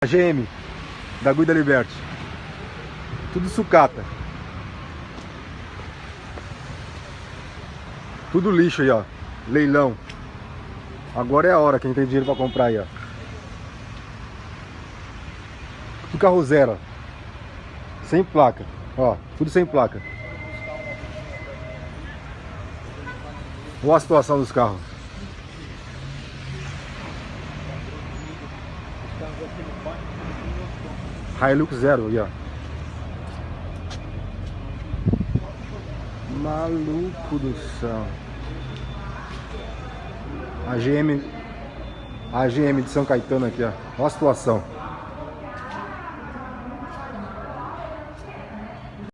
GM da Guida Liberty. Tudo sucata. Tudo lixo aí, ó. Leilão. Agora é a hora, quem tem dinheiro pra comprar aí, ó. Tudo carro zero, ó. Sem placa. Ó, tudo sem placa. Olha a situação dos carros. Hilux zero aí, ó. Maluco do céu. A GM de São Caetano aqui, ó. Olha a situação.